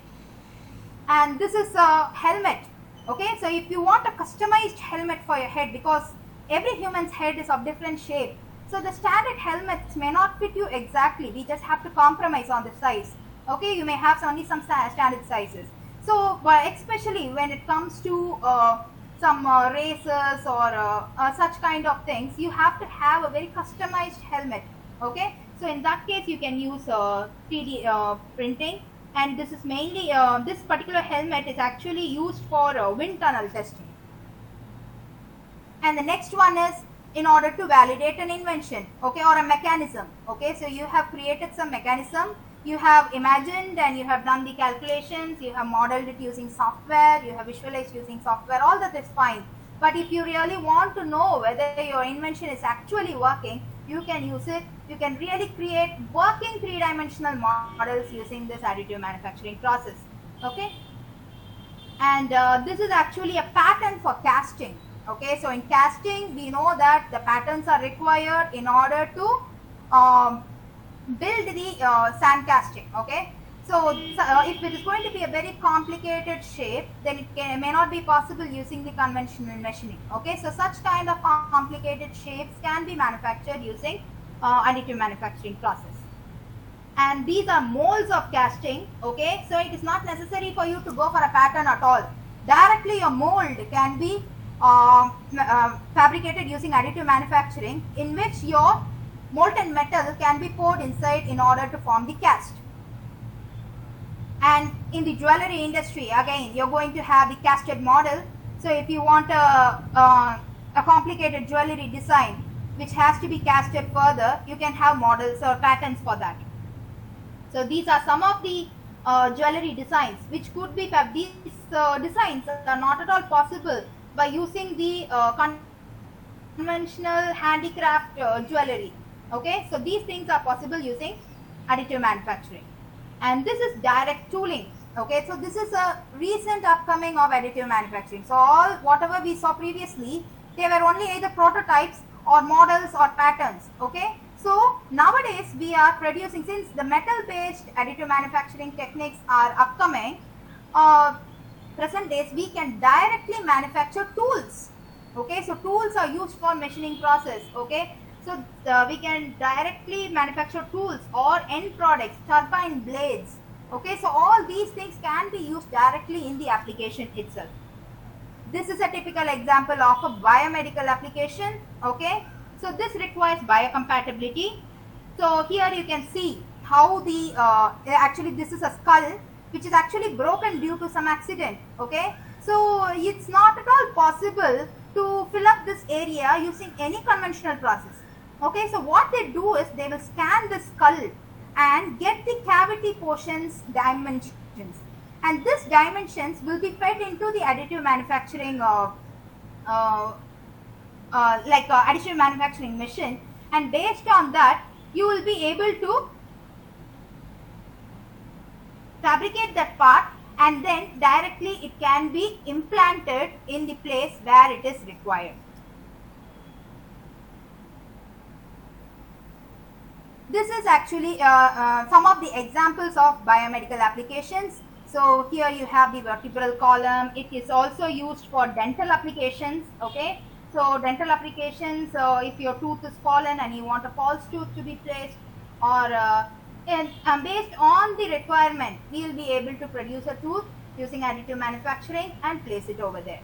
and this is a helmet. Okay, so if you want a customized helmet for your head, because every human's head is of different shape, so the standard helmets may not fit you exactly, we just have to compromise on the size. Okay, you may have only some standard sizes. So especially when it comes to some races or such kind of things, you have to have a very customized helmet. Okay, so in that case you can use 3D printing, and this is mainly this particular helmet is actually used for wind tunnel testing. And the next one is in order to validate an invention, okay, or a mechanism. Okay, so you have created some mechanism, you have imagined and you have done the calculations, you have modeled it using software, you have visualized using software, all that is fine. But if you really want to know whether your invention is actually working, you can use it. You can really create working three-dimensional models using this additive manufacturing process. Okay, and this is actually a pattern for casting. Okay, so in casting we know that the patterns are required in order to build the sand casting. Okay, so if it is going to be a very complicated shape, then may not be possible using the conventional machining. Okay, so such kind of complicated shapes can be manufactured using additive manufacturing process. And these are molds of casting. Okay, so it is not necessary for you to go for a pattern at all. Directly your mold can be fabricated using additive manufacturing, in which your molten metal can be poured inside in order to form the cast. And in the jewelry industry, again, you're going to have the casted model. So if you want a complicated jewelry design which has to be casted further, you can have models or patterns for that. So these are some of the jewelry designs which could be these designs are not at all possible by using the conventional handicraft jewelry. Okay, so these things are possible using additive manufacturing. And this is direct tooling. Okay, so this is a recent upcoming of additive manufacturing. So all whatever we saw previously, they were only either prototypes or models or patterns. Okay, so nowadays we are producing, since the metal based additive manufacturing techniques are upcoming, present days we can directly manufacture tools. Okay, so tools are used for machining process. Okay, so we can directly manufacture tools or end products, turbine blades. Okay, so all these things can be used directly in the application itself. This is a typical example of a biomedical application. Okay, so this requires biocompatibility. So here you can see how the actually this is a skull which is actually broken due to some accident. Okay, so it's not at all possible to fill up this area using any conventional process. Okay, so what they do is they will scan the skull and get the cavity portions dimensions, and these dimensions will be fed into the additive manufacturing additive manufacturing machine, and based on that you will be able to fabricate that part, and then directly it can be implanted in the place where it is required. This is actually some of the examples of biomedical applications. So here you have the vertebral column. It is also used for dental applications. Okay, so dental applications, if your tooth is fallen and you want a false tooth to be placed, or based on the requirement, we will be able to produce a tooth using additive manufacturing and place it over there.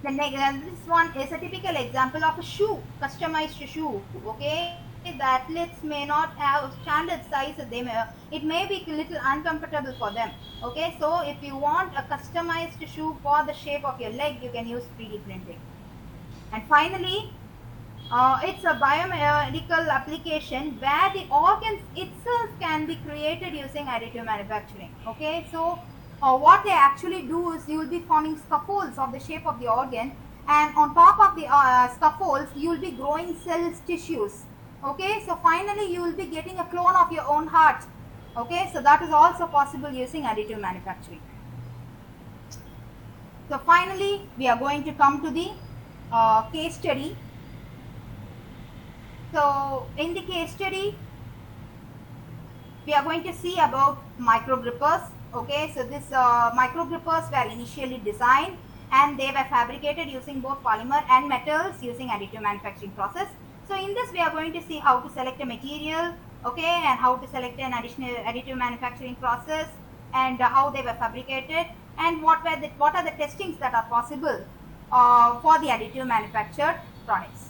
This one is a typical example of a shoe, customized shoe. Okay, the athletes may not have standard sizes. It may be a little uncomfortable for them. Okay, so if you want a customized shoe for the shape of your leg, you can use 3D printing. And finally, it's a biomedical application where the organs itself can be created using additive manufacturing. Okay, so what they actually do is you will be forming scaffolds of the shape of the organ, and on top of the scaffolds you will be growing cells, tissues. Okay, so finally you will be getting a clone of your own heart. Okay, so that is also possible using additive manufacturing. So finally, we are going to come to the case study. So in the case study, we are going to see about micro grippers. Okay, so this micro grippers were initially designed and they were fabricated using both polymer and metals using additive manufacturing process. So in this we are going to see how to select a material, okay, and how to select an additive manufacturing process, and how they were fabricated, and what are the testings that are possible for the additive manufactured products.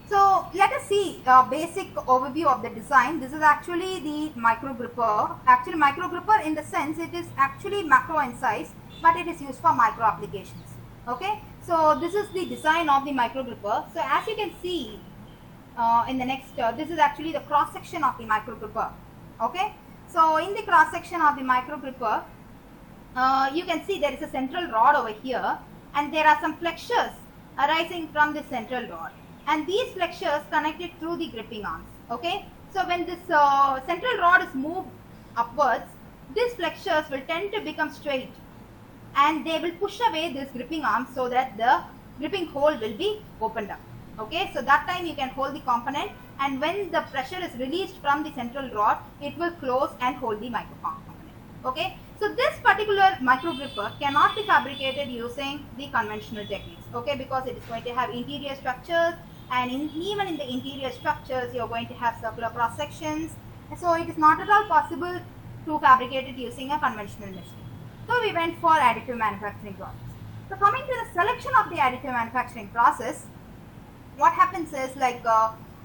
So let us see a basic overview of the design. This is actually the micro gripper. Actually micro gripper in the sense it is actually macro in size, but it is used for micro applications. Okay, so this is the design of the micro gripper. So as you can see in the next, this is actually the cross section of the micro gripper. Okay, so in the cross section of the micro gripper, you can see there is a central rod over here, and there are some flexures arising from the central rod, and these flexures connected through the gripping arms. Okay, so when this central rod is moved upwards, these flexures will tend to become straight, and they will push away this gripping arm so that the gripping hole will be opened up. Okay, so that time you can hold the component, and when the pressure is released from the central rod, it will close and hold the micro component. Okay, so this particular micro gripper cannot be fabricated using the conventional techniques. Okay, because it is going to have interior structures, and even in the interior structures you are going to have circular cross sections, so it is not at all possible to fabricate it using a conventional machine. So we went for additive manufacturing process. So coming to the selection of the additive manufacturing process, what happens is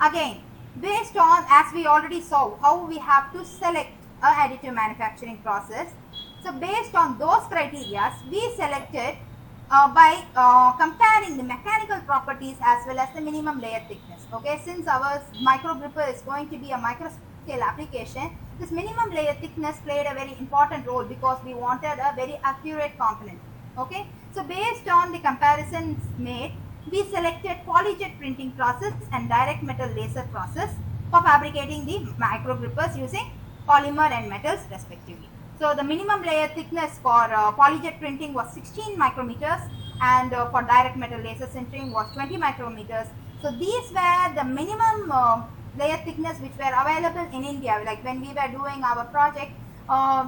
again, based on, as we already saw how we have to select a additive manufacturing process, so based on those criteria we selected by comparing the mechanical properties as well as the minimum layer thickness. Okay, since our micro gripper is going to be a micro scale application, this minimum layer thickness played a very important role because we wanted a very accurate component. Okay, so based on the comparisons made, we selected polyjet printing process and direct metal laser process for fabricating the micro grippers using polymer and metals respectively. So the minimum layer thickness for polyjet printing was 16 micrometers, and for direct metal laser sintering was 20 micrometers. So these were the minimum layer thickness which were available in India. Like when we were doing our project,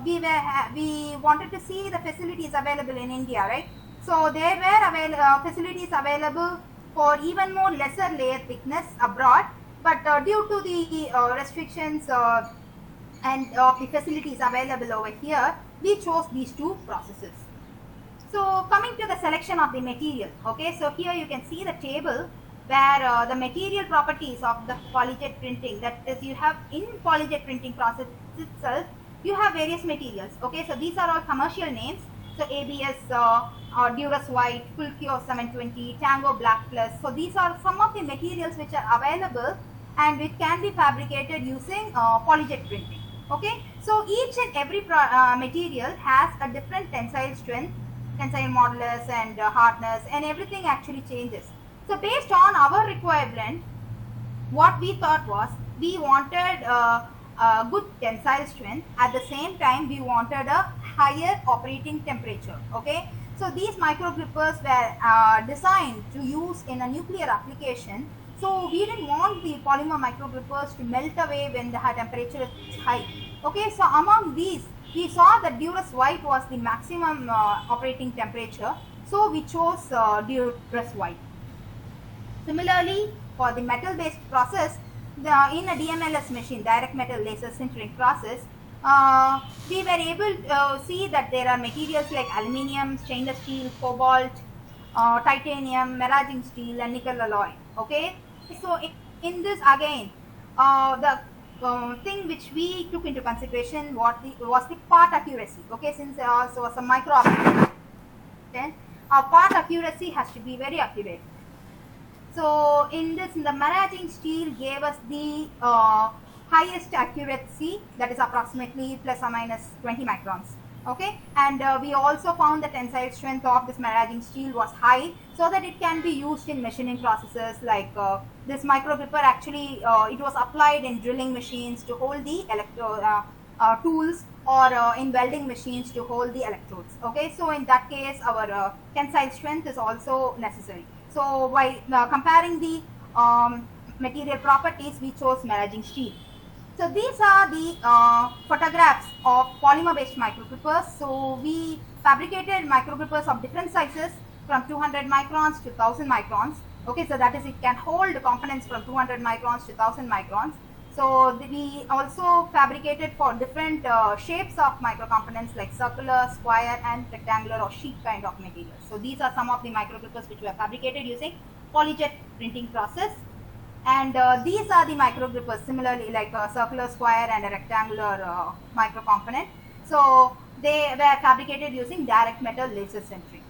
we wanted to see the facilities available in India, right? So there were facilities available for even more lesser layer thickness abroad, but due to the restrictions and of the facilities available over here, we chose these two processes. So coming to the selection of the material, okay, so here you can see the table where the material properties of the polyjet printing, that is, you have in polyjet printing process itself, you have various materials. Okay, so these are all commercial names. So ABS, Duras White, Fulkio 720, Tango Black Plus. So these are some of the materials which are available and which can be fabricated using polyjet printing. Okay, so each and every material has a different tensile strength, tensile modulus, and hardness, and everything actually changes. So based on our requirement, what we thought was we wanted a good tensile strength. At the same time, we wanted a higher operating temperature. Okay, so these micro grippers were designed to use in a nuclear application. So we didn't want the polymer micro grippers to melt away when the temperature is high. Okay, so among these, we saw that Duras White was the maximum operating temperature. So we chose Duras White. Similarly, for the metal-based process, in a DMLS machine, direct metal laser sintering process, we were able to see that there are materials like aluminium, stainless steel, cobalt, titanium, maraging steel, and nickel alloy. Okay, so in this again, the thing which we took into consideration was the part accuracy. Okay, since there also was a micro application, then our part accuracy has to be very accurate. So in this, the maraging steel gave us the highest accuracy, that is approximately plus or minus 20 microns. Okay, and we also found the tensile strength of this maraging steel was high, so that it can be used in machining processes like this micro gripper. Actually, it was applied in drilling machines to hold the tools or in welding machines to hold the electrodes. Okay, so in that case our tensile strength is also necessary. So by comparing the material properties, we chose merging steel. So these are the photographs of polymer based microgrippers. So we fabricated microgrippers of different sizes from 200 microns to 1000 microns. Okay, so that is, it can hold components from 200 microns to 1000 microns. So we also fabricated for different shapes of micro components like circular, square and rectangular or sheet kind of materials. So these are some of the microgrippers which were fabricated using polyjet printing process. And these are the micro grippers, similarly like a circular, square and a rectangular micro component. So they were fabricated using direct metal laser sintering.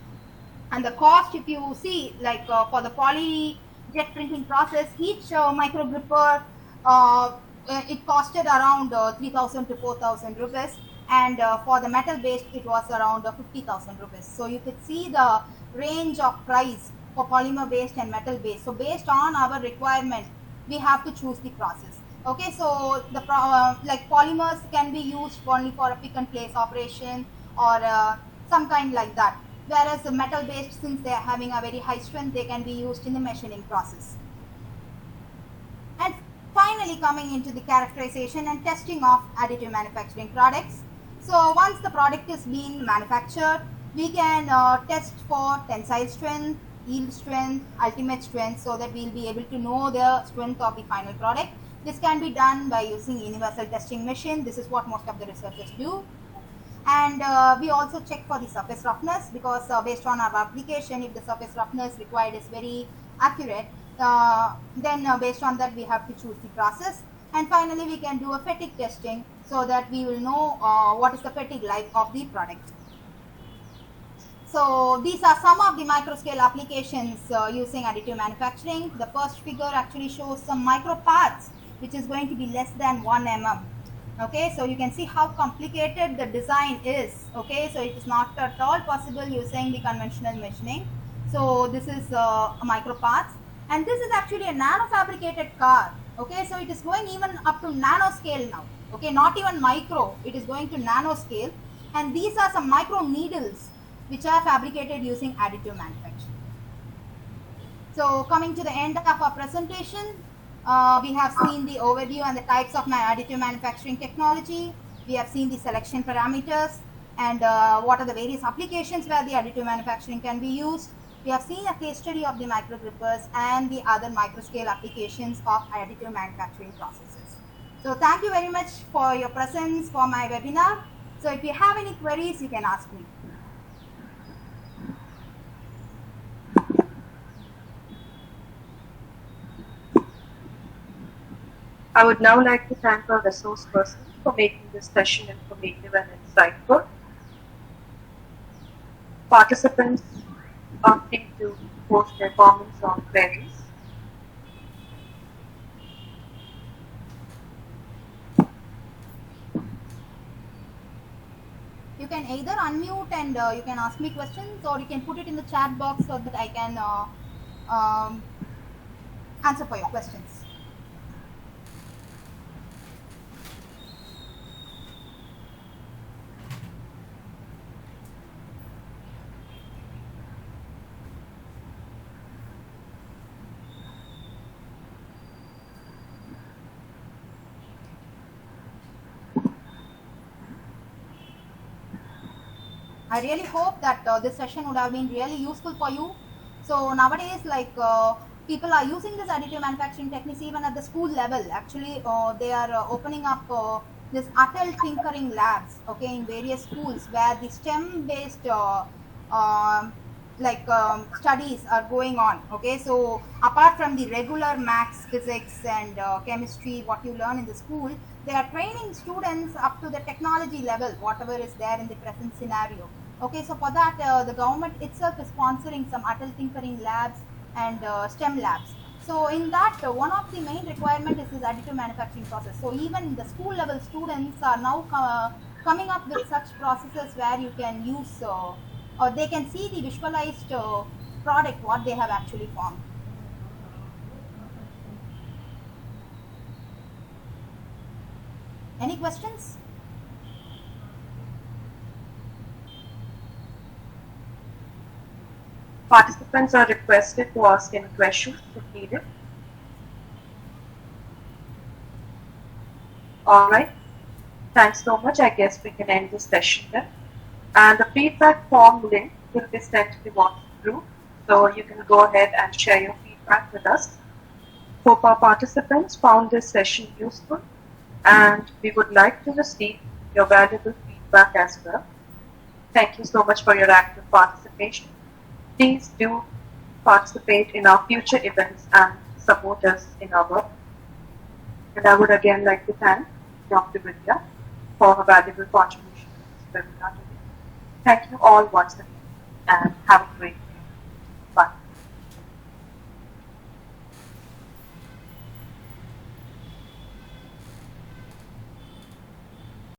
And the cost, if you see, like for the poly jet printing process, each micro gripper it costed around 3000 to 4000 rupees, and for the metal based it was around 50,000 rupees. So you could see the range of price for polymer based and metal based. So based on our requirement we have to choose the process. Okay, so the like polymers can be used only for a pick and place operation or some kind like that, whereas the metal based, since they are having a very high strength, they can be used in the machining process. And finally, coming into the characterization and testing of additive manufacturing products. So once the product is being manufactured, we can test for tensile strength, yield strength, ultimate strength, so that we'll be able to know the strength of the final product. This can be done by using universal testing machine. This is what most of the researchers do. And we also check for the surface roughness, because based on our application, if the surface roughness required is very accurate, then based on that we have to choose the process. And finally we can do a fatigue testing, so that we will know what is the fatigue life of the product. So these are some of the micro scale applications using additive manufacturing. The first figure actually shows some micro parts which is going to be less than 1 mm. Okay, so you can see how complicated the design is. Okay, so it is not at all possible using the conventional machining. So this is a micro parts, and this is actually a nano fabricated car. Okay, so it is going even up to nano scale now. Okay, not even micro, it is going to nano scale. And these are some micro needles which are fabricated using additive manufacturing. So coming to the end of our presentation, we have seen the overview and the types of additive manufacturing technology. We have seen the selection parameters and what are the various applications where the additive manufacturing can be used. We have seen a case study of the micro grippers and the other micro scale applications of additive manufacturing processes. So thank you very much for your presence for my webinar. So if you have any queries, you can ask me. I would now like to thank our resource person for making this session informative and insightful. Participants are free to post their comments or queries. You can either unmute and you can ask me questions, or you can put it in the chat box so that I can answer for your questions. I really hope that this session would have been really useful for you. So nowadays, like people are using this additive manufacturing techniques even at the school level. Actually, they are opening up this Atal tinkering labs, okay, in various schools where the STEM-based studies are going on. Okay, so apart from the regular maths, physics, and chemistry, what you learn in the school, they are training students up to the technology level, whatever is there in the present scenario. Okay, so for that, the government itself is sponsoring some Atal tinkering labs and STEM labs. So in that, one of the main requirement is this additive manufacturing process. So even the school level students are now coming up with such processes where you can use or they can see the visualized product what they have actually formed. Any questions? Participants are requested to ask any questions if needed. Alright, thanks so much. I guess we can end this session then. And the feedback form link will be sent to the WhatsApp group, so you can go ahead and share your feedback with us. Hope our participants found this session useful, and we would like to receive your valuable feedback as well. Thank you so much for your active participation. Please do participate in our future events and support us in our work. And I would again like to thank Dr. Vidya for her valuable contribution to this webinar today. Thank you all once again, and have a great day.